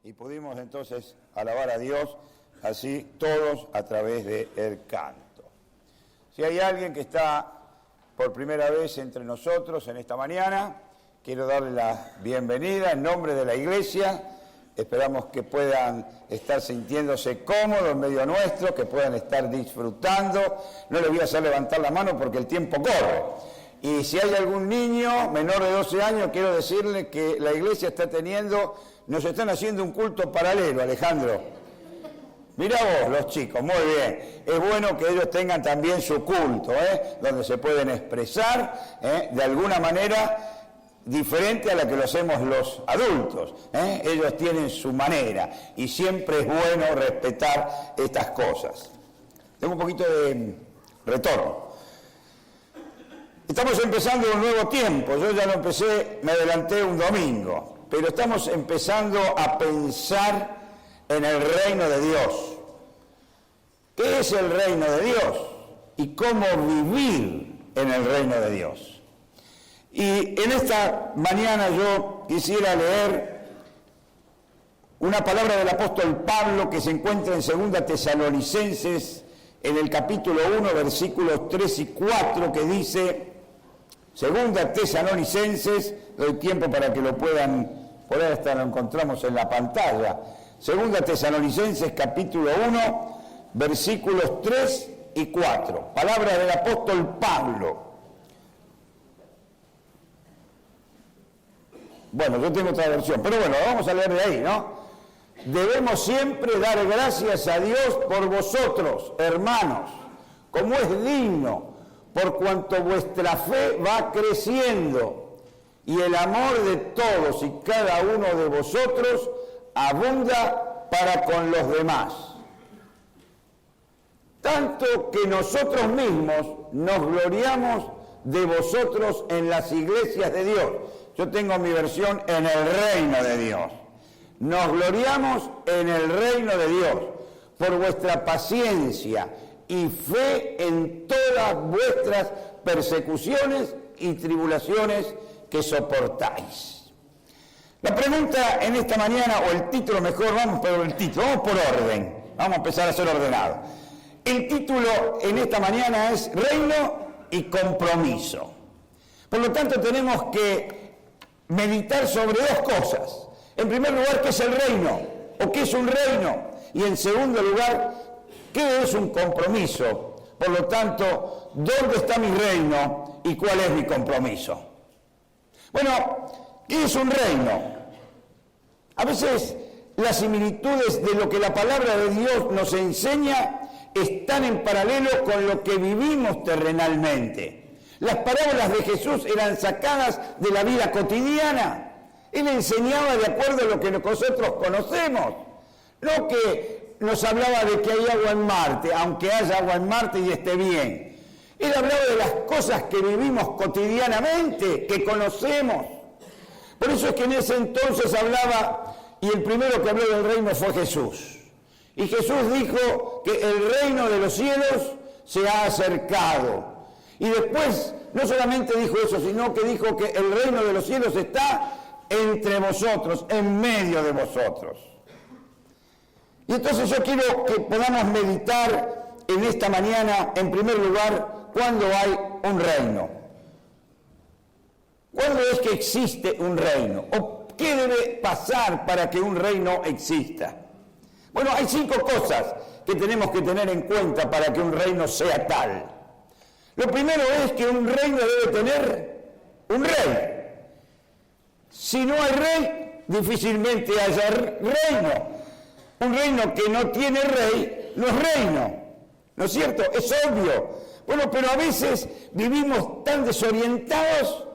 Y pudimos entonces alabar a Dios así todos a través del canto. Si hay alguien que está por primera vez entre nosotros en esta mañana, quiero darle la bienvenida en nombre de la iglesia. Esperamos que puedan estar sintiéndose cómodos en medio nuestro, que puedan estar disfrutando. No les voy a hacer levantar la mano porque el tiempo corre. Y si hay algún niño menor de 12 años, quiero decirle que la iglesia está teniendo, nos están haciendo un culto paralelo, Alejandro. Mirá vos, los chicos, muy bien. Es bueno que ellos tengan también su culto, donde se pueden expresar de alguna manera diferente a la que lo hacemos los adultos. Ellos tienen su manera y siempre es bueno respetar estas cosas. Tengo un poquito de retorno. Estamos empezando un nuevo tiempo. Yo ya lo empecé, me adelanté un domingo, pero estamos empezando a pensar en el reino de Dios. ¿Qué es el reino de Dios? Y cómo vivir en el reino de Dios. Y en esta mañana yo quisiera leer una palabra del apóstol Pablo que se encuentra en 2 Tesalonicenses, en el capítulo 1, versículos 3 y 4, que dice, 2 Tesalonicenses, doy tiempo para que lo puedan poner, hasta lo encontramos en la pantalla, 2 Tesalonicenses, capítulo 1, versículos 3 y 4, palabra del apóstol Pablo. Bueno, yo tengo otra versión, pero bueno, vamos a leer de ahí, ¿no? Debemos siempre dar gracias a Dios por vosotros, hermanos, como es digno, por cuanto vuestra fe va creciendo y el amor de todos y cada uno de vosotros abunda para con los demás. Tanto que nosotros mismos nos gloriamos de vosotros en las iglesias de Dios. Yo tengo mi versión en el reino de Dios. Nos gloriamos en el reino de Dios por vuestra paciencia y fe en todas vuestras persecuciones y tribulaciones que soportáis. La pregunta en esta mañana, o el título mejor, vamos por el título, vamos por orden, vamos a empezar a ser ordenados. El título en esta mañana es Reino y Compromiso. Por lo tanto, tenemos que meditar sobre dos cosas. En primer lugar, ¿qué es el reino? ¿O qué es un reino? Y en segundo lugar, ¿qué es un compromiso? Por lo tanto, ¿dónde está mi reino y cuál es mi compromiso? Bueno, ¿qué es un reino? A veces las similitudes de lo que la palabra de Dios nos enseña están en paralelo con lo que vivimos terrenalmente. Las parábolas de Jesús eran sacadas de la vida cotidiana. Él enseñaba de acuerdo a lo que nosotros conocemos. No que nos hablaba de que hay agua en Marte, aunque haya agua en Marte y esté bien. Él hablaba de las cosas que vivimos cotidianamente, que conocemos. Por eso es que en ese entonces hablaba, y el primero que habló del reino fue Jesús. Y Jesús dijo que el reino de los cielos se ha acercado. Y después, no solamente dijo eso, sino que dijo que el reino de los cielos está entre vosotros, en medio de vosotros. Y entonces yo quiero que podamos meditar en esta mañana, en primer lugar, ¿cuándo hay un reino? ¿Cuándo es que existe un reino? ¿O qué debe pasar para que un reino exista? Bueno, hay 5 cosas que tenemos que tener en cuenta para que un reino sea tal. Lo primero es que un reino debe tener un rey. Si no hay rey, difícilmente haya reino. Un reino que no tiene rey no es reino, ¿no es cierto? Es obvio. Bueno, pero a veces vivimos tan desorientados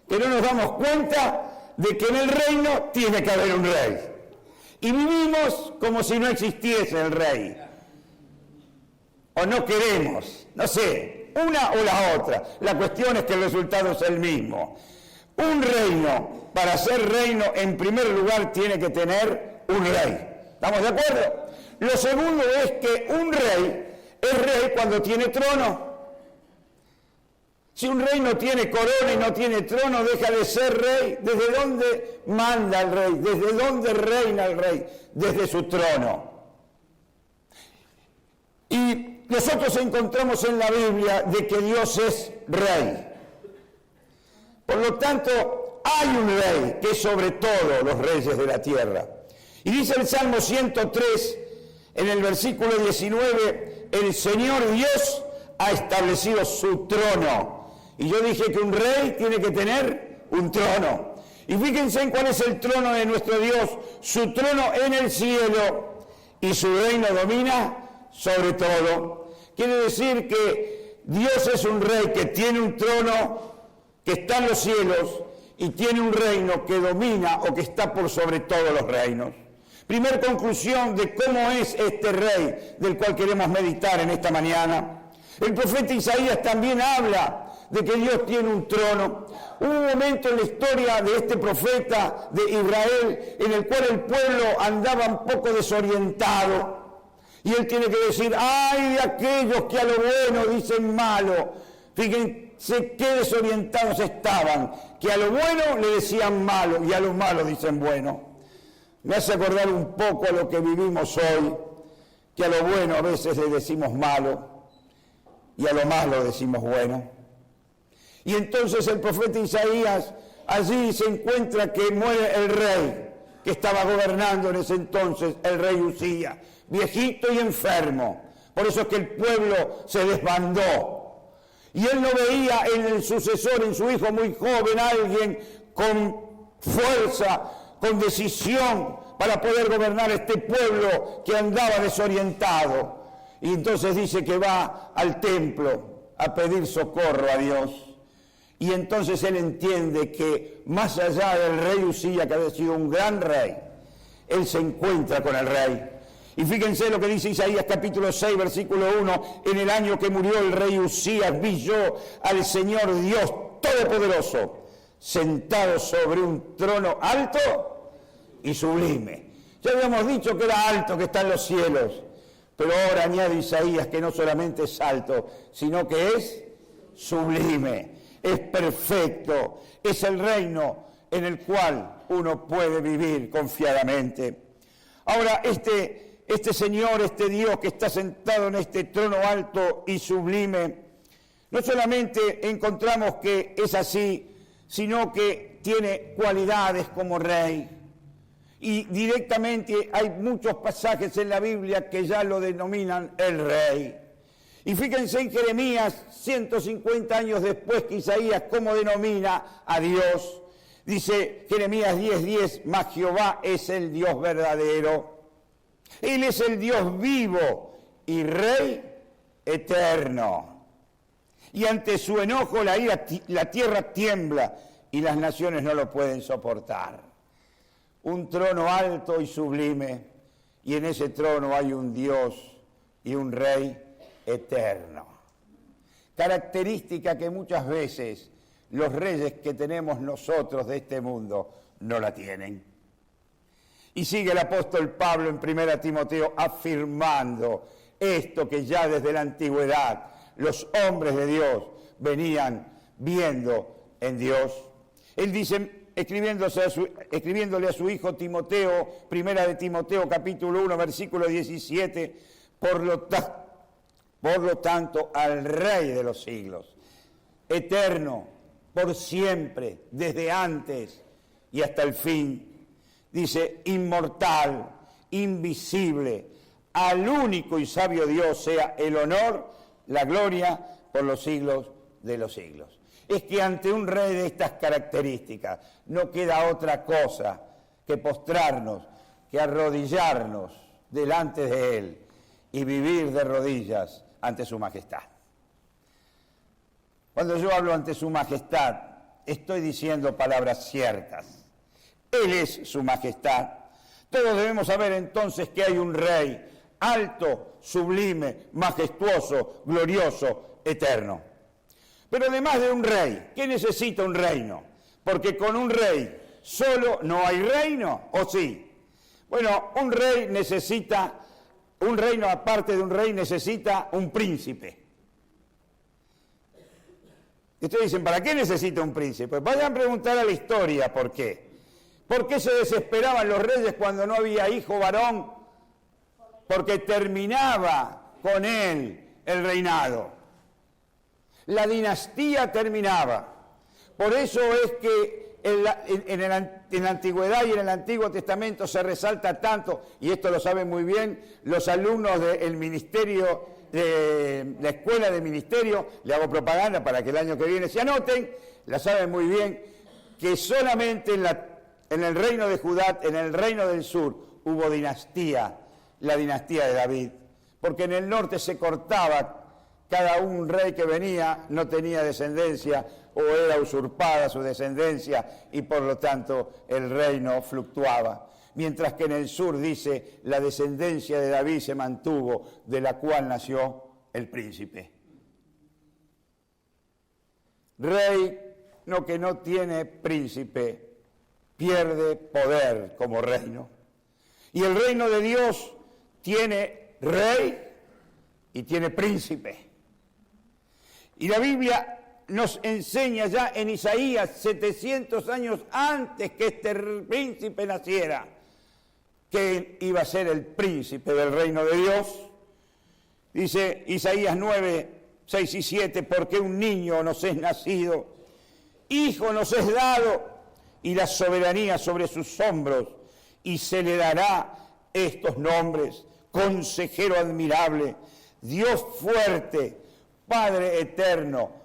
que no nos damos cuenta de que en el reino tiene que haber un rey. Y vivimos como si no existiese el rey. O no queremos, no sé, una o la otra. La cuestión es que el resultado es el mismo. Un reino, para ser reino, en primer lugar tiene que tener un rey. ¿Estamos de acuerdo? Lo segundo es que un rey es rey cuando tiene trono. Si un rey no tiene corona y no tiene trono, deja de ser rey. ¿Desde dónde manda el rey? ¿Desde dónde reina el rey? Desde su trono. Y nosotros encontramos en la Biblia de que Dios es rey. Por lo tanto, hay un rey que es sobre todos los reyes de la tierra. Y dice el Salmo 103, en el versículo 19, el Señor Dios ha establecido su trono. Y yo dije que un rey tiene que tener un trono. Y fíjense en cuál es el trono de nuestro Dios. Su trono en el cielo y su reino domina sobre todo. Quiere decir que Dios es un rey que tiene un trono que está en los cielos y tiene un reino que domina o que está por sobre todos los reinos. Primer conclusión de cómo es este rey del cual queremos meditar en esta mañana. El profeta Isaías también habla de que Dios tiene un trono. Hubo un momento en la historia de este profeta de Israel en el cual el pueblo andaba un poco desorientado. Y él tiene que decir, ¡ay de aquellos que a lo bueno dicen malo! Fíjense qué desorientados estaban, que a lo bueno le decían malo y a lo malo dicen bueno. Me hace acordar un poco a lo que vivimos hoy, que a lo bueno a veces le decimos malo y a lo malo decimos bueno. Y entonces el profeta Isaías allí se encuentra que muere el rey que estaba gobernando en ese entonces, el rey Usías, viejito y enfermo. Por eso es que el pueblo se desbandó. Y él no veía en el sucesor, en su hijo muy joven, alguien con fuerza, con decisión para poder gobernar este pueblo que andaba desorientado. Y entonces dice que va al templo a pedir socorro a Dios. Y entonces él entiende que más allá del rey Usías, que había sido un gran rey, él se encuentra con el rey. Y fíjense lo que dice Isaías capítulo 6, versículo 1, en el año que murió el rey Usías, vi yo al Señor Dios Todopoderoso, sentado sobre un trono alto y sublime. Ya habíamos dicho que era alto, que está en los cielos, pero ahora añade Isaías que no solamente es alto, sino que es sublime, es perfecto, es el reino en el cual uno puede vivir confiadamente. Ahora, este Señor, este Dios que está sentado en este trono alto y sublime, no solamente encontramos que es así, sino que tiene cualidades como rey. Y directamente hay muchos pasajes en la Biblia que ya lo denominan el rey. Y fíjense en Jeremías, 150 años después que Isaías, cómo denomina a Dios. Dice Jeremías 10:10, mas Jehová es el Dios verdadero. Él es el Dios vivo y Rey eterno. Y ante su enojo la tierra tiembla y las naciones no lo pueden soportar. Un trono alto y sublime, y en ese trono hay un Dios y un Rey eterno. Característica que muchas veces los reyes que tenemos nosotros de este mundo no la tienen. Y sigue el apóstol Pablo en 1 Timoteo afirmando esto que ya desde la antigüedad los hombres de Dios venían viendo en Dios. Él dice, escribiéndole a su hijo Timoteo, 1 Timoteo capítulo 1, versículo 17, por lo tanto, al Rey de los siglos, eterno, por siempre, desde antes y hasta el fin, dice, inmortal, invisible, al único y sabio Dios sea el honor, la gloria por los siglos de los siglos. Es que ante un rey de estas características no queda otra cosa que postrarnos, que arrodillarnos delante de él y vivir de rodillas ante su majestad. Cuando yo hablo ante su majestad, estoy diciendo palabras ciertas. Él es su majestad. Todos debemos saber entonces que hay un rey alto, sublime, majestuoso, glorioso, eterno. Pero además de un rey, ¿qué necesita un reino? Porque con un rey solo no hay reino, ¿o sí? Bueno, un reino aparte de un rey necesita un príncipe. Y ustedes dicen, ¿para qué necesita un príncipe? Vayan a preguntar a la historia por qué. ¿Por qué se desesperaban los reyes cuando no había hijo varón? Porque terminaba con él el reinado. La dinastía terminaba. Por eso es que en la antigüedad y en el Antiguo Testamento se resalta tanto, y esto lo saben muy bien los alumnos del ministerio, de la escuela de ministerio, le hago propaganda para que el año que viene se anoten, la saben muy bien, que solamente en el reino de Judá, en el reino del sur, hubo dinastía, la dinastía de David, porque en el norte se cortaba, cada un rey que venía no tenía descendencia o era usurpada su descendencia y por lo tanto el reino fluctuaba. Mientras que en el sur dice, la descendencia de David se mantuvo, de la cual nació el príncipe. Rey que no tiene príncipe, pierde poder como reino. Y el reino de Dios tiene rey y tiene príncipe. Y la Biblia nos enseña ya en Isaías, 700 años antes que este príncipe naciera, que iba a ser el príncipe del reino de Dios. Dice Isaías 9, 6 y 7, porque un niño nos es nacido, hijo nos es dado, y la soberanía sobre sus hombros, y se le dará estos nombres: Consejero admirable, Dios fuerte, Padre eterno,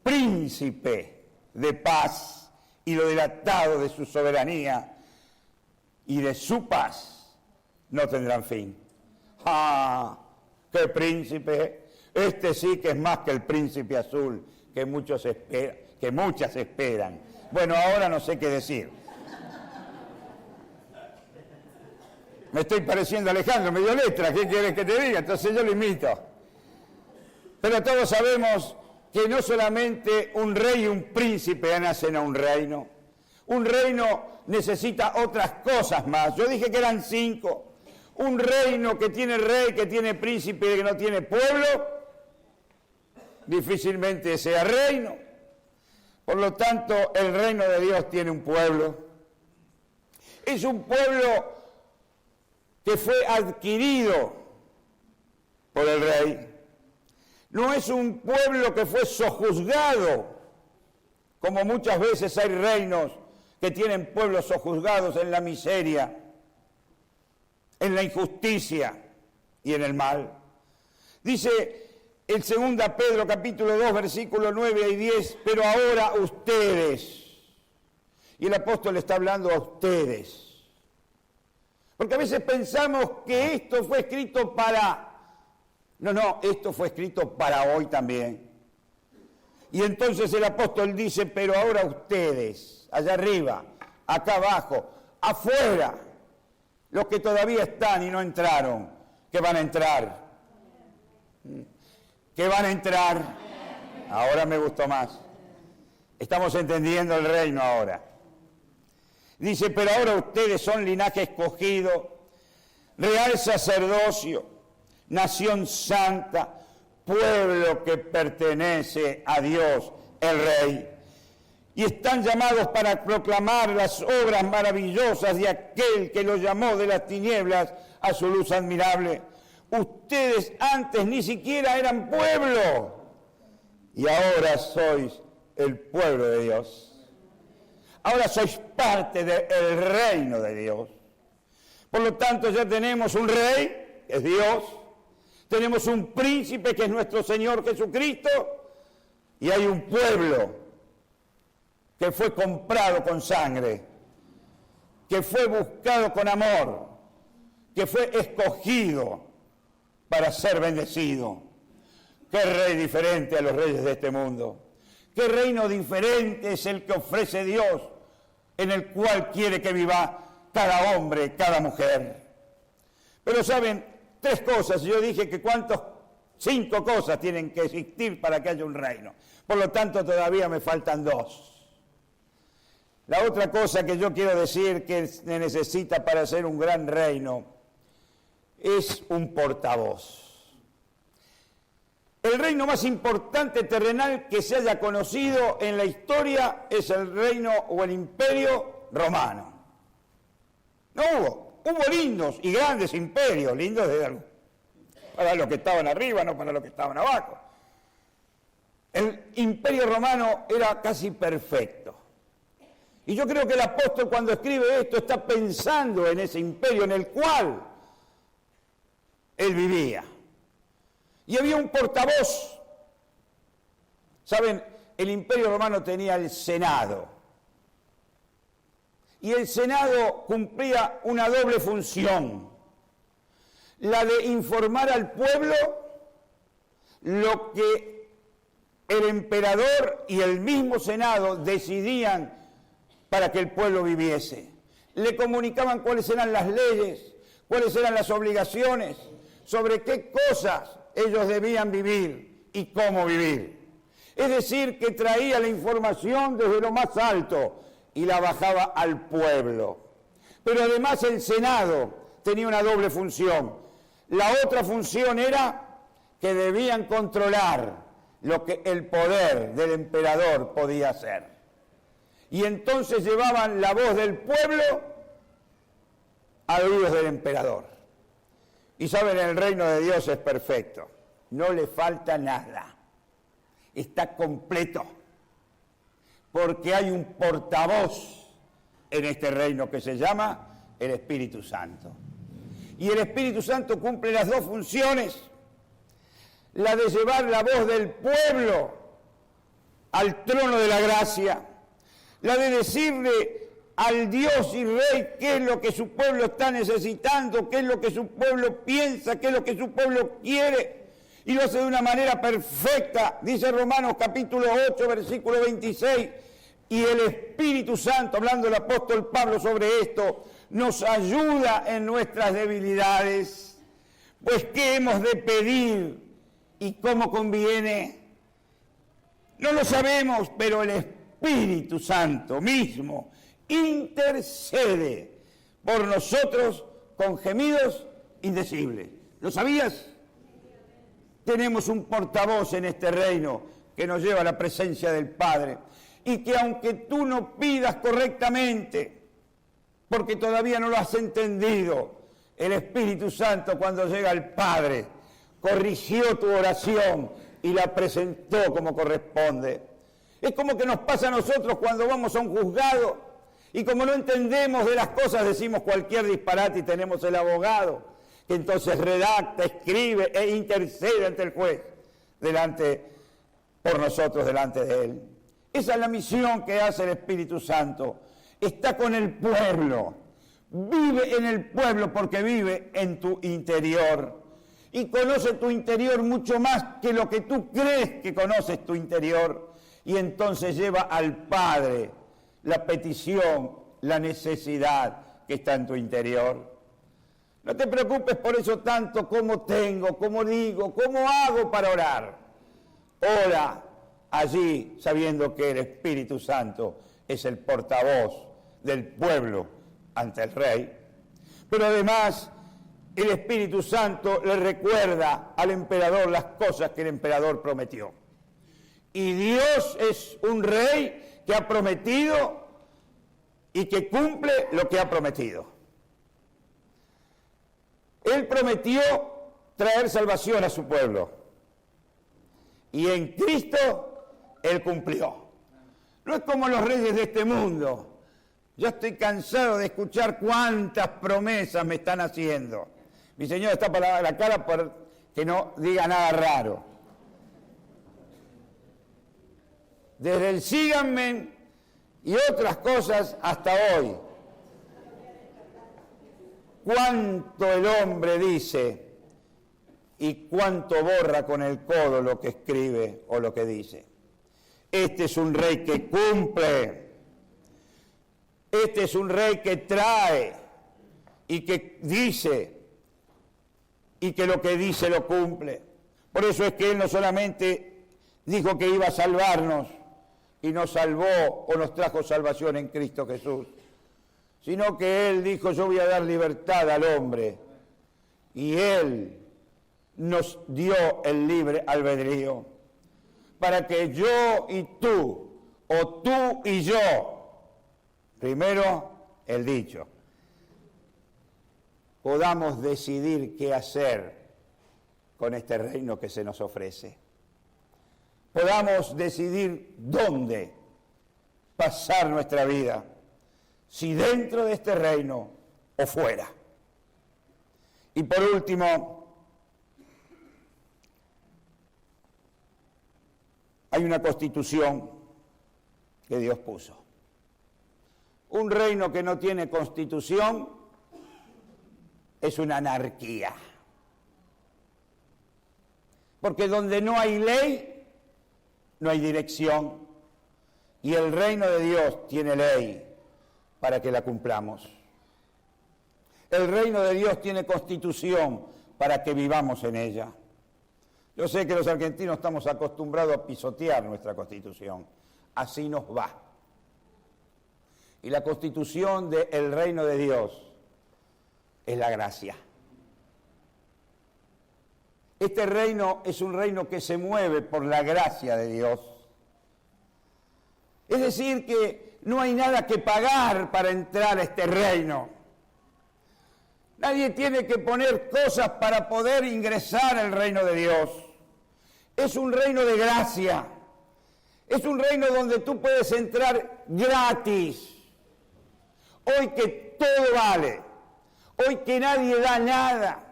Príncipe de paz, y lo dilatado de su soberanía y de su paz no tendrán fin. ¡Ah! ¡Qué príncipe! Este sí que es más que el príncipe azul que muchas esperan. Bueno, ahora no sé qué decir. Me estoy pareciendo a Alejandro, me dio letra, ¿qué quieres que te diga? Entonces yo lo imito. Pero todos sabemos que no solamente un rey y un príncipe nacen a un reino. Un reino necesita otras cosas más. Yo dije que eran 5. Un reino que tiene rey, que tiene príncipe y que no tiene pueblo, difícilmente sea reino. Por lo tanto, el reino de Dios tiene un pueblo. Es un pueblo que fue adquirido por el rey. No es un pueblo que fue sojuzgado, como muchas veces hay reinos que tienen pueblos sojuzgados en la miseria, en la injusticia y en el mal. Dice el 2 Pedro capítulo 2, versículo 9 y 10, pero ahora ustedes, y el apóstol está hablando a ustedes, porque a veces pensamos que esto fue escrito para... No, esto fue escrito para hoy también. Y entonces el apóstol dice, pero ahora ustedes, allá arriba, acá abajo, afuera, los que todavía están y no entraron, que van a entrar. Que van a entrar. Ahora me gustó más. Estamos entendiendo el reino ahora. Dice, pero ahora ustedes son linaje escogido, real sacerdocio, nación santa, pueblo que pertenece a Dios, el Rey. Y están llamados para proclamar las obras maravillosas de aquel que los llamó de las tinieblas a su luz admirable. Ustedes antes ni siquiera eran pueblo y ahora sois el pueblo de Dios. Ahora sois parte del reino de Dios. Por lo tanto, ya tenemos un rey, que es Dios. Tenemos un príncipe, que es nuestro Señor Jesucristo. Y hay un pueblo que fue comprado con sangre, que fue buscado con amor, que fue escogido para ser bendecido. Qué rey diferente a los reyes de este mundo. Qué reino diferente es el que ofrece Dios, en el cual quiere que viva cada hombre, cada mujer. Pero saben, 3 cosas. Yo dije que 5 cosas tienen que existir para que haya un reino. Por lo tanto, todavía me faltan 2. La otra cosa que yo quiero decir que se necesita para ser un gran reino es un portavoz. El reino más importante terrenal que se haya conocido en la historia es el reino o el imperio romano. No hubo lindos y grandes imperios, lindos para los que estaban arriba, no para los que estaban abajo. El imperio romano era casi perfecto. Y yo creo que el apóstol cuando escribe esto está pensando en ese imperio en el cual él vivía. Y había un portavoz. ¿Saben? El imperio romano tenía el Senado. Y el Senado cumplía una doble función. La de informar al pueblo lo que el emperador y el mismo Senado decidían para que el pueblo viviese. Le comunicaban cuáles eran las leyes, cuáles eran las obligaciones, sobre qué cosas ellos debían vivir y cómo vivir. Es decir, que traía la información desde lo más alto y la bajaba al pueblo. Pero además el Senado tenía una doble función. La otra función era que debían controlar lo que el poder del emperador podía hacer. Y entonces llevaban la voz del pueblo a oídos del emperador. Y saben, el reino de Dios es perfecto. No le falta nada. Está completo. Porque hay un portavoz en este reino que se llama el Espíritu Santo. Y el Espíritu Santo cumple las dos funciones. La de llevar la voz del pueblo al trono de la gracia. La de decirle al Dios y Rey qué es lo que su pueblo está necesitando, qué es lo que su pueblo piensa, qué es lo que su pueblo quiere. Y lo hace de una manera perfecta, dice Romanos capítulo 8, versículo 26. Y el Espíritu Santo, hablando el apóstol Pablo sobre esto, nos ayuda en nuestras debilidades. Pues ¿qué hemos de pedir y cómo conviene? No lo sabemos, pero el Espíritu Santo mismo intercede por nosotros con gemidos indecibles. ¿Lo sabías? Tenemos un portavoz en este reino que nos lleva a la presencia del Padre y que aunque tú no pidas correctamente, porque todavía no lo has entendido, el Espíritu Santo cuando llega al Padre corrigió tu oración y la presentó como corresponde. Es como que nos pasa a nosotros cuando vamos a un juzgado y como no entendemos de las cosas decimos cualquier disparate y tenemos el abogado que entonces redacta, escribe e intercede ante el juez por nosotros delante de él. Esa es la misión que hace el Espíritu Santo. Está con el pueblo, vive en el pueblo porque vive en tu interior y conoce tu interior mucho más que lo que tú crees que conoces tu interior. Y entonces lleva al Padre la petición, la necesidad que está en tu interior. No te preocupes por eso tanto, cómo tengo, cómo digo, cómo hago para orar. Ora allí sabiendo que el Espíritu Santo es el portavoz del pueblo ante el Rey. Pero además el Espíritu Santo le recuerda al emperador las cosas que el emperador prometió. Y Dios es un rey que ha prometido y que cumple lo que ha prometido. Él prometió traer salvación a su pueblo. Y en Cristo Él cumplió. No es como los reyes de este mundo. Yo estoy cansado de escuchar cuántas promesas me están haciendo. Mi Señor está para la cara por que no diga nada raro. Desde el síganme y otras cosas hasta hoy. Cuánto el hombre dice y cuánto borra con el codo lo que escribe o lo que dice. Este es un rey que cumple. Este es un rey que trae y que dice y que lo que dice lo cumple. Por eso es que Él no solamente dijo que iba a salvarnos y nos salvó o nos trajo salvación en Cristo Jesús, sino que Él dijo, yo voy a dar libertad al hombre y Él nos dio el libre albedrío para que yo y tú, o tú y yo, primero el dicho, podamos decidir qué hacer con este reino que se nos ofrece. Podamos decidir dónde pasar nuestra vida, si dentro de este reino o fuera. Y por último, hay una constitución que Dios puso. Un reino que no tiene constitución es una anarquía. Porque donde no hay ley, no hay dirección. Y el reino de Dios tiene ley para que la cumplamos. El reino de Dios tiene constitución para que vivamos en ella. Yo sé que los argentinos estamos acostumbrados a pisotear nuestra constitución. Así nos va. Y la constitución del reino de Dios es la gracia. Este reino es un reino que se mueve por la gracia de Dios. Es decir, que no hay nada que pagar para entrar a este reino. Nadie tiene que poner cosas para poder ingresar al reino de Dios. Es un reino de gracia. Es un reino donde tú puedes entrar gratis. Hoy que todo vale. Hoy que nadie da nada.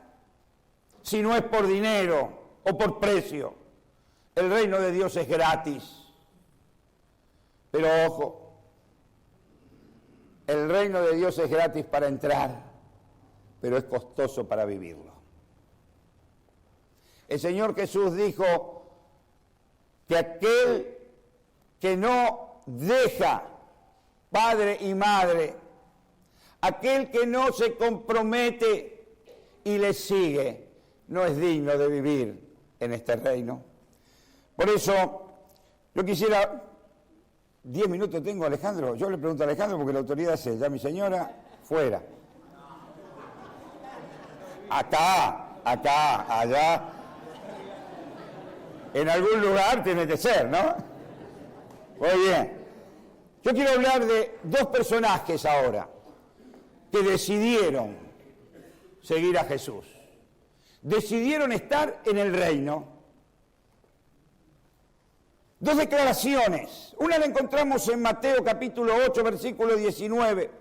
Si no es por dinero o por precio. El reino de Dios es gratis. Pero ojo, el reino de Dios es gratis para entrar, pero es costoso para vivirlo. El Señor Jesús dijo que aquel que no deja padre y madre, aquel que no se compromete y le sigue, no es digno de vivir en este reino. Por eso, yo quisiera... 10 minutos tengo, Alejandro. Yo le pregunto a Alejandro porque la autoridad es ella. Mi señora, fuera. Acá, allá. En algún lugar tiene que ser, ¿no? Muy bien. Yo quiero hablar de dos personajes ahora que decidieron seguir a Jesús. Decidieron estar en el reino. Dos declaraciones. Una la encontramos en Mateo capítulo 8, versículo 19.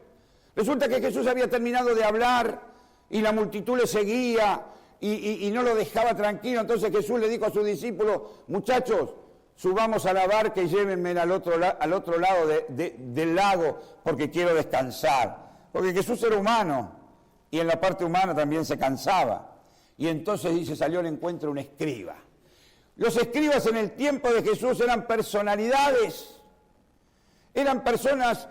Resulta que Jesús había terminado de hablar y la multitud le seguía y no lo dejaba tranquilo. Entonces Jesús le dijo a sus discípulos, muchachos, subamos a la barca y llévenme al otro lado del lago porque quiero descansar. Porque Jesús era humano y en la parte humana también se cansaba. Y entonces dice, salió al encuentro un escriba. Los escribas en el tiempo de Jesús eran personalidades, eran personas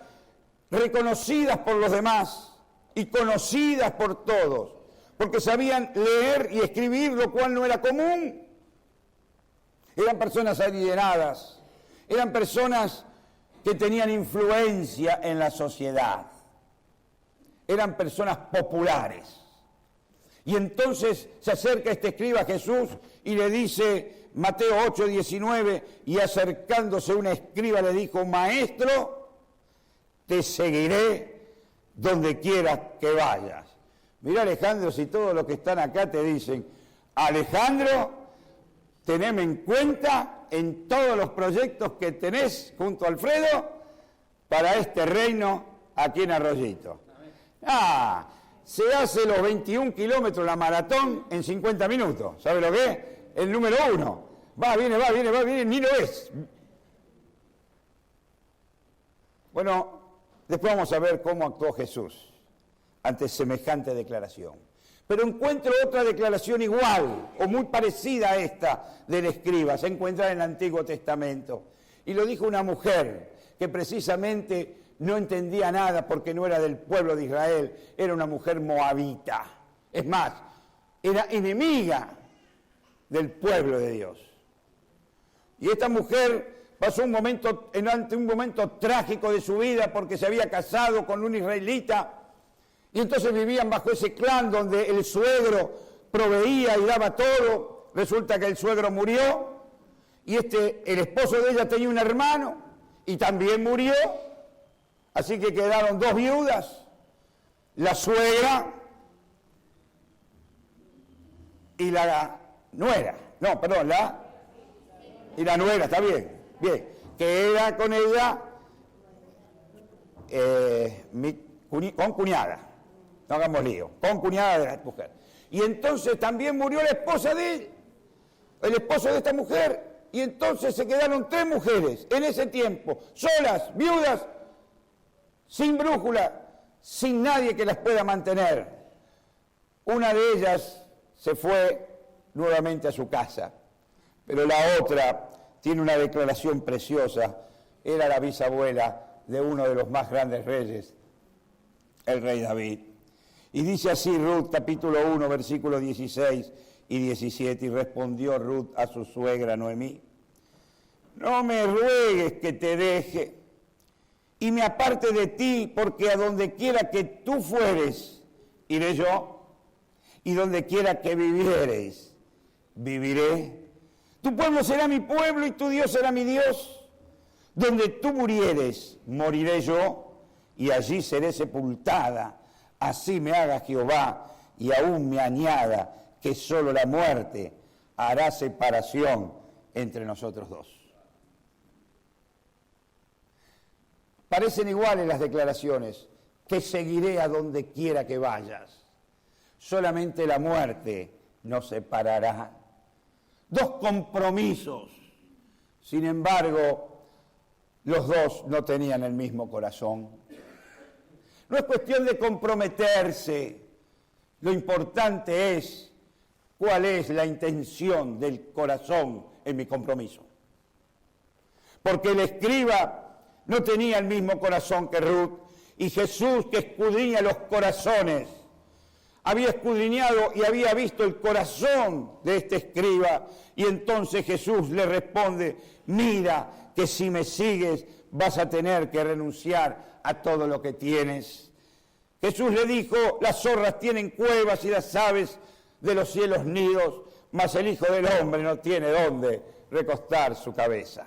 reconocidas por los demás y conocidas por todos, porque sabían leer y escribir, lo cual no era común. Eran personas adineradas, eran personas que tenían influencia en la sociedad, eran personas populares. Y entonces se acerca este escriba a Jesús y le dice... Mateo 8, 19, y acercándose un escriba le dijo, maestro, te seguiré donde quieras que vayas. Mira, Alejandro, si todos los que están acá te dicen, Alejandro, teneme en cuenta en todos los proyectos que tenés junto a Alfredo para este reino aquí en Arroyito. Se hace los 21 kilómetros la maratón en 50 minutos. ¿Sabe lo que es? El número 1. Va, viene, ni lo es. Bueno, después vamos a ver cómo actuó Jesús ante semejante declaración. Pero encuentro otra declaración igual o muy parecida a esta del escriba. Se encuentra en el Antiguo Testamento. Y lo dijo una mujer que precisamente no entendía nada porque no era del pueblo de Israel. Era una mujer moabita. Es más, era enemiga del pueblo de Dios. Y esta mujer pasó ante un momento trágico de su vida porque se había casado con un israelita y entonces vivían bajo ese clan donde el suegro proveía y daba todo. Resulta que el suegro murió y el esposo de ella tenía un hermano y también murió. Así que quedaron 2 viudas, la suegra y la nuera. No, perdón, y la nuera, está bien, que era con ella con cuñada, no hagamos lío, con cuñada de la mujer. Y entonces también murió la esposa de él, el esposo de esta mujer, y entonces se quedaron 3 mujeres en ese tiempo, solas, viudas, sin brújula, sin nadie que las pueda mantener. Una de ellas se fue nuevamente a su casa, pero la otra tiene una declaración preciosa. Era la bisabuela de uno de los más grandes reyes, el rey David. Y dice así Ruth, capítulo 1, versículos 16 y 17, y respondió Ruth a su suegra Noemí: no me ruegues que te deje y me aparte de ti, porque a donde quiera que tú fueres, iré yo, y donde quiera que vivieres, viviré. Tu pueblo será mi pueblo y tu Dios será mi Dios. Donde tú murieres, moriré yo, y allí seré sepultada. Así me haga Jehová, y aún me añada, que solo la muerte hará separación entre nosotros dos. Parecen iguales las declaraciones: que seguiré a donde quiera que vayas. Solamente la muerte nos separará. 2 compromisos. Sin embargo, los 2 no tenían el mismo corazón. No es cuestión de comprometerse. Lo importante es cuál es la intención del corazón en mi compromiso. Porque el escriba no tenía el mismo corazón que Ruth, y Jesús, que escudriña los corazones, había escudriñado y había visto el corazón de este escriba, y entonces Jesús le responde: mira que si me sigues vas a tener que renunciar a todo lo que tienes. Jesús le dijo: las zorras tienen cuevas y las aves de los cielos nidos, mas el Hijo del Hombre no tiene dónde recostar su cabeza.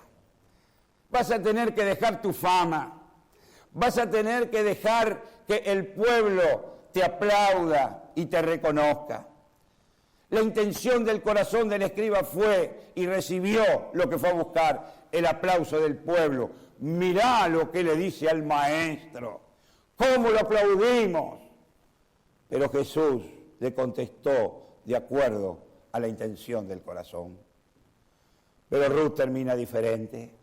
Vas a tener que dejar tu fama, vas a tener que dejar que el pueblo te aplauda y te reconozca. La intención del corazón del escriba fue y recibió lo que fue a buscar: el aplauso del pueblo. Mirá lo que le dice al maestro, cómo lo aplaudimos. Pero Jesús le contestó de acuerdo a la intención del corazón. Pero Ruth termina diferente.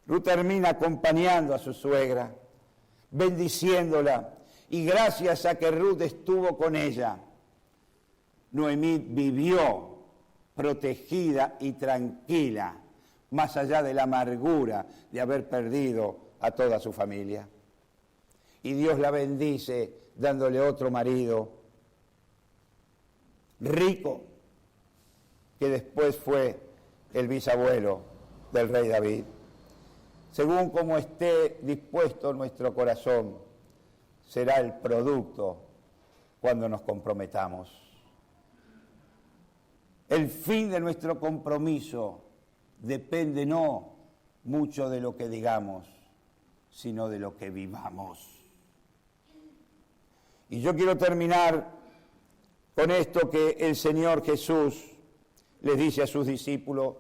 Ruth termina acompañando a su suegra, bendiciéndola, y gracias a que Ruth estuvo con ella, Noemí vivió protegida y tranquila, más allá de la amargura de haber perdido a toda su familia. Y Dios la bendice dándole otro marido rico, que después fue el bisabuelo del rey David. Según como esté dispuesto nuestro corazón, será el producto cuando nos comprometamos. El fin de nuestro compromiso depende no mucho de lo que digamos, sino de lo que vivamos. Y yo quiero terminar con esto que el Señor Jesús les dice a sus discípulos.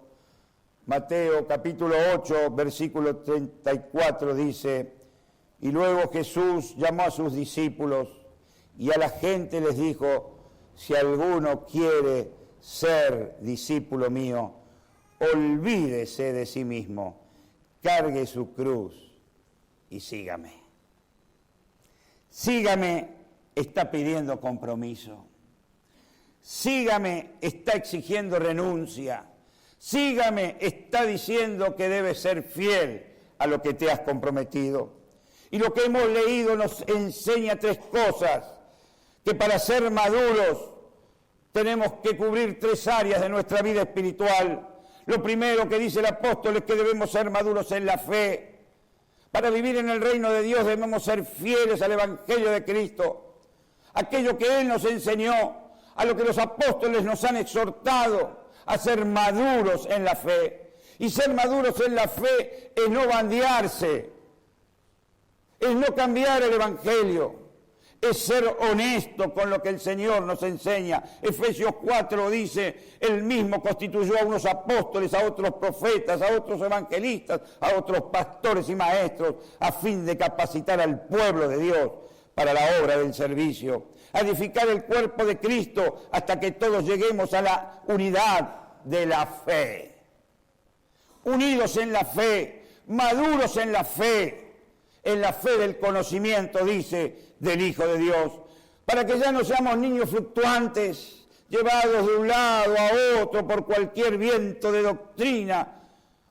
Mateo capítulo 8, versículo 34 dice: y luego Jesús llamó a sus discípulos y a la gente les dijo: si alguno quiere ser discípulo mío, olvídese de sí mismo, cargue su cruz y sígame. Sígame está pidiendo compromiso. Sígame está exigiendo renuncia. Sígame está diciendo que debes ser fiel a lo que te has comprometido. Y lo que hemos leído nos enseña 3 cosas: que para ser maduros tenemos que cubrir 3 áreas de nuestra vida espiritual. Lo primero que dice el apóstol es que debemos ser maduros en la fe. Para vivir en el reino de Dios debemos ser fieles al Evangelio de Cristo, aquello que Él nos enseñó, a lo que los apóstoles nos han exhortado, a ser maduros en la fe. Y ser maduros en la fe es no bandearse, es no cambiar el evangelio, es ser honesto con lo que el Señor nos enseña. Efesios 4 dice, Él mismo constituyó a unos apóstoles, a otros profetas, a otros evangelistas, a otros pastores y maestros, a fin de capacitar al pueblo de Dios para la obra del servicio, a edificar el cuerpo de Cristo hasta que todos lleguemos a la unidad de la fe. Unidos en la fe, maduros en la fe del conocimiento, dice, del Hijo de Dios, para que ya no seamos niños fluctuantes, llevados de un lado a otro por cualquier viento de doctrina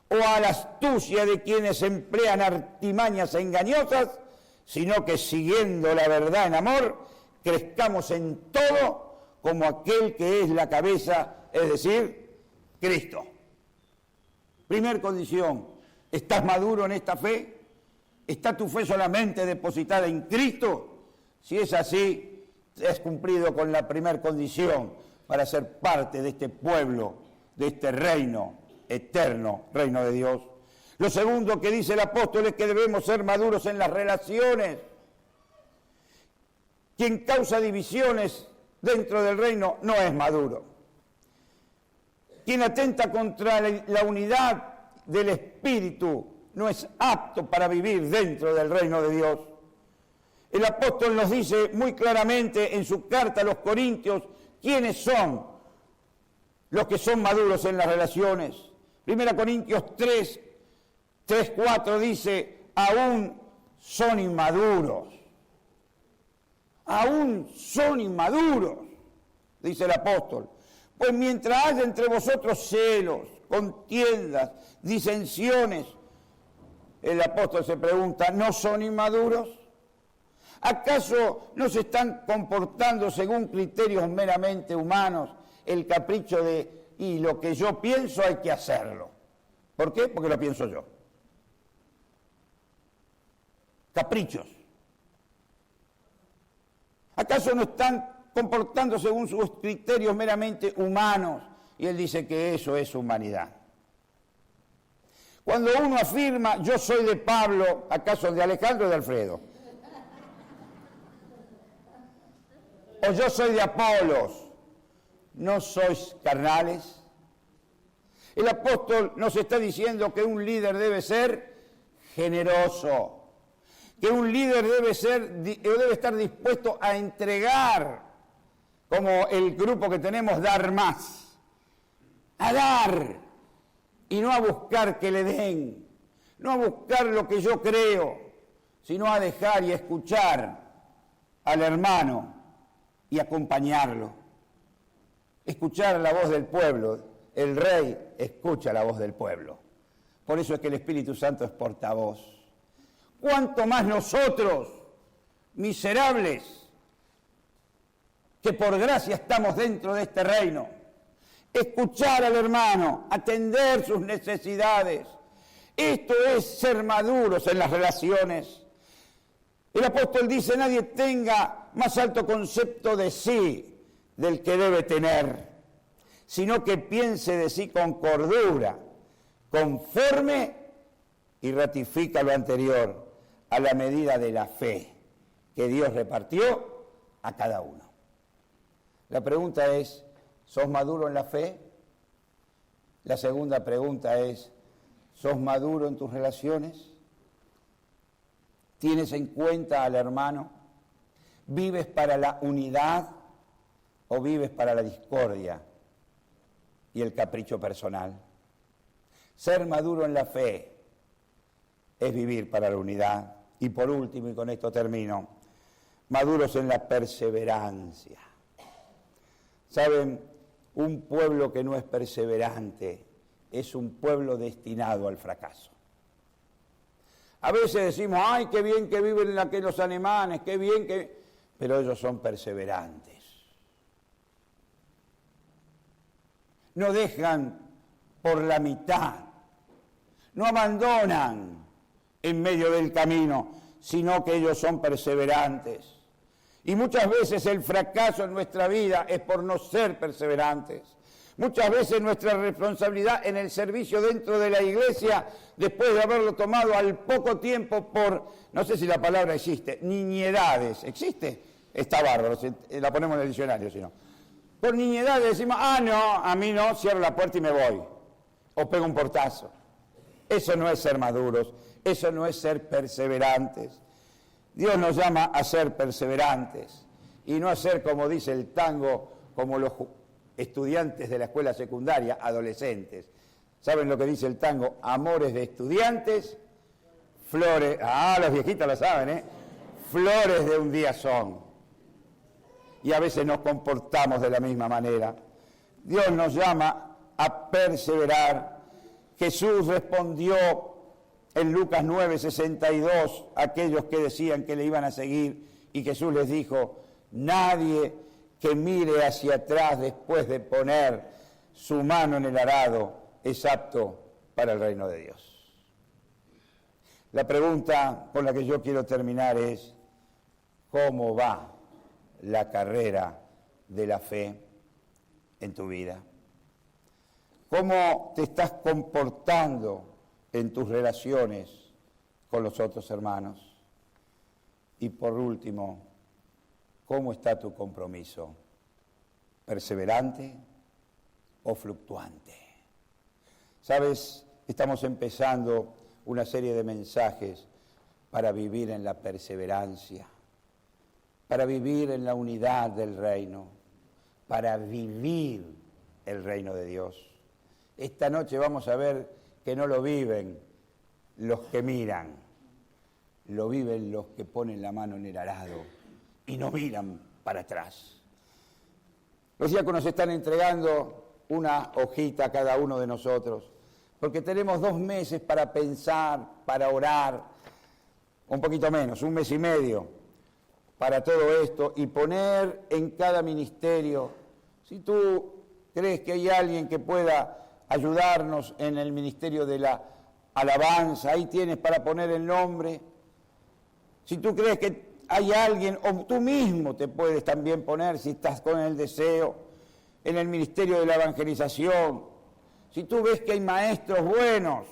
o a la astucia de quienes emplean artimañas engañosas, sino que siguiendo la verdad en amor, crezcamos en todo como aquel que es la cabeza, es decir, Cristo. Primer condición, ¿estás maduro en esta fe? ¿Está tu fe solamente depositada en Cristo? Si es así, has cumplido con la primera condición para ser parte de este pueblo, de este reino eterno, reino de Dios. Lo segundo que dice el apóstol es que debemos ser maduros en las relaciones. Quien causa divisiones dentro del reino no es maduro. Quien atenta contra la unidad del espíritu no es apto para vivir dentro del reino de Dios. El apóstol nos dice muy claramente en su carta a los Corintios quiénes son los que son maduros en las relaciones. 1 Corintios 3:4 dice, aún son inmaduros. Aún son inmaduros, dice el apóstol. Pues mientras haya entre vosotros celos, contiendas, disensiones, el apóstol se pregunta, ¿no son inmaduros? ¿Acaso no se están comportando según criterios meramente humanos, el capricho de, y lo que yo pienso hay que hacerlo? ¿Por qué? Porque lo pienso yo. Caprichos. ¿Acaso no están comportando según sus criterios meramente humanos? Y él dice que eso es humanidad. Cuando uno afirma, yo soy de Pablo, ¿acaso de Alejandro o de Alfredo? O yo soy de Apolos, ¿no sois carnales? El apóstol nos está diciendo que un líder debe ser generoso, que un líder debe estar dispuesto a entregar, como el grupo que tenemos, dar más, a dar, y no a buscar que le den, no a buscar lo que yo creo, sino a dejar y escuchar al hermano y acompañarlo. Escuchar la voz del pueblo. El rey escucha la voz del pueblo. Por eso es que el Espíritu Santo es portavoz. ¿Cuánto más nosotros, miserables, que por gracia estamos dentro de este reino? Escuchar al hermano, atender sus necesidades. Esto es ser maduros en las relaciones. El apóstol dice, nadie tenga más alto concepto de sí del que debe tener, sino que piense de sí con cordura, conforme y ratifica lo anterior, a la medida de la fe que Dios repartió a cada uno. La pregunta es, ¿sos maduro en la fe? La segunda pregunta es, ¿sos maduro en tus relaciones? ¿Tienes en cuenta al hermano? ¿Vives para la unidad o vives para la discordia y el capricho personal? Ser maduro en la fe es vivir para la unidad. Y por último, y con esto termino, maduros en la perseverancia. ¿Saben? Un pueblo que no es perseverante es un pueblo destinado al fracaso. A veces decimos, ay, qué bien que viven los alemanes, qué bien que... Pero ellos son perseverantes. No dejan por la mitad, no abandonan en medio del camino, sino que ellos son perseverantes. Y muchas veces el fracaso en nuestra vida es por no ser perseverantes. Muchas veces nuestra responsabilidad en el servicio dentro de la iglesia, después de haberlo tomado al poco tiempo por, no sé si la palabra existe, niñedades. ¿Existe? Está bárbaro, la ponemos en el diccionario, si no. Por niñedades decimos, no, a mí no, cierro la puerta y me voy. O pego un portazo. Eso no es ser maduros, eso no es ser perseverantes. Dios nos llama a ser perseverantes y no a ser, como dice el tango, como los estudiantes de la escuela secundaria, adolescentes. ¿Saben lo que dice el tango? Amores de estudiantes, flores... los viejitos lo saben, flores de un día son. Y a veces nos comportamos de la misma manera. Dios nos llama a perseverar. Jesús respondió en Lucas 9:62 a aquellos que decían que le iban a seguir, y Jesús les dijo, nadie que mire hacia atrás después de poner su mano en el arado es apto para el reino de Dios. La pregunta con la que yo quiero terminar es, ¿cómo va la carrera de la fe en tu vida? ¿Cómo te estás comportando en tus relaciones con los otros hermanos? Y por último, ¿cómo está tu compromiso? ¿Perseverante o fluctuante? ¿Sabes? Estamos empezando una serie de mensajes para vivir en la perseverancia, para vivir en la unidad del reino, para vivir el reino de Dios. Esta noche vamos a ver que no lo viven los que miran, lo viven los que ponen la mano en el arado y no miran para atrás. Los diáconos están entregando una hojita a cada uno de nosotros, porque tenemos 2 meses para pensar, para orar, un poquito menos, 1 mes y medio, para todo esto, y poner en cada ministerio, si tú crees que hay alguien que pueda ayudarnos en el ministerio de la alabanza, ahí tienes para poner el nombre. Si tú crees que hay alguien, o tú mismo te puedes también poner, si estás con el deseo, en el ministerio de la evangelización. Si tú ves que hay maestros buenos,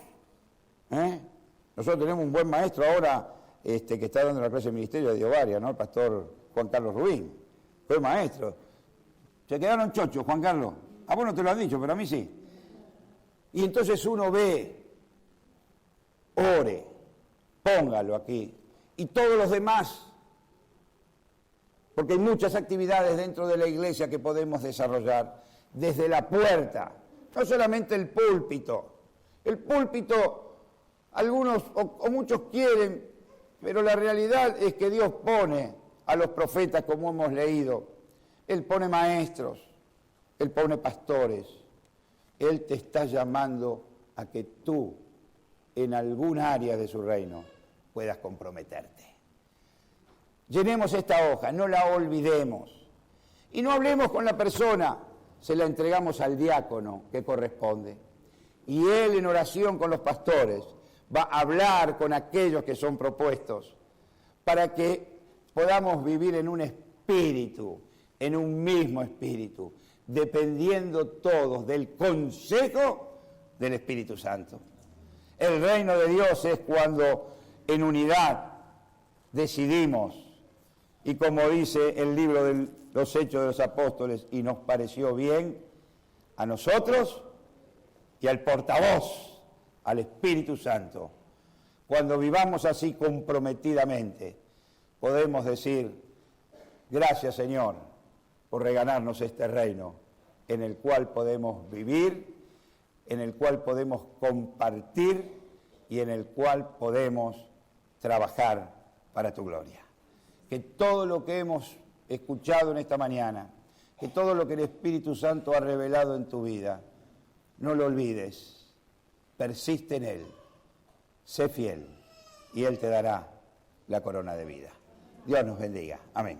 nosotros tenemos un buen maestro ahora que está dando la clase de ministerio de Diovaria, ¿no? El pastor Juan Carlos Rubín, fue maestro. Se quedaron chochos, Juan Carlos. A vos no te lo han dicho, pero a mí sí. Y entonces uno ve, ore, póngalo aquí. Y todos los demás, porque hay muchas actividades dentro de la iglesia que podemos desarrollar desde la puerta, no solamente el púlpito. El púlpito, algunos o muchos quieren, pero la realidad es que Dios pone a los profetas, como hemos leído. Él pone maestros, Él pone pastores. Él te está llamando a que tú, en algún área de su reino, puedas comprometerte. Llenemos esta hoja, no la olvidemos. Y no hablemos con la persona, se la entregamos al diácono que corresponde. Y él, en oración con los pastores, va a hablar con aquellos que son propuestos, para que podamos vivir en un espíritu, en un mismo espíritu, dependiendo todos del consejo del Espíritu Santo. El reino de Dios es cuando en unidad decidimos, y como dice el libro de los Hechos de los Apóstoles, y nos pareció bien a nosotros y al portavoz, al Espíritu Santo. Cuando vivamos así comprometidamente, podemos decir, gracias Señor, por regalarnos este reino en el cual podemos vivir, en el cual podemos compartir y en el cual podemos trabajar para tu gloria. Que todo lo que hemos escuchado en esta mañana, que todo lo que el Espíritu Santo ha revelado en tu vida, no lo olvides, persiste en Él, sé fiel y Él te dará la corona de vida. Dios nos bendiga. Amén.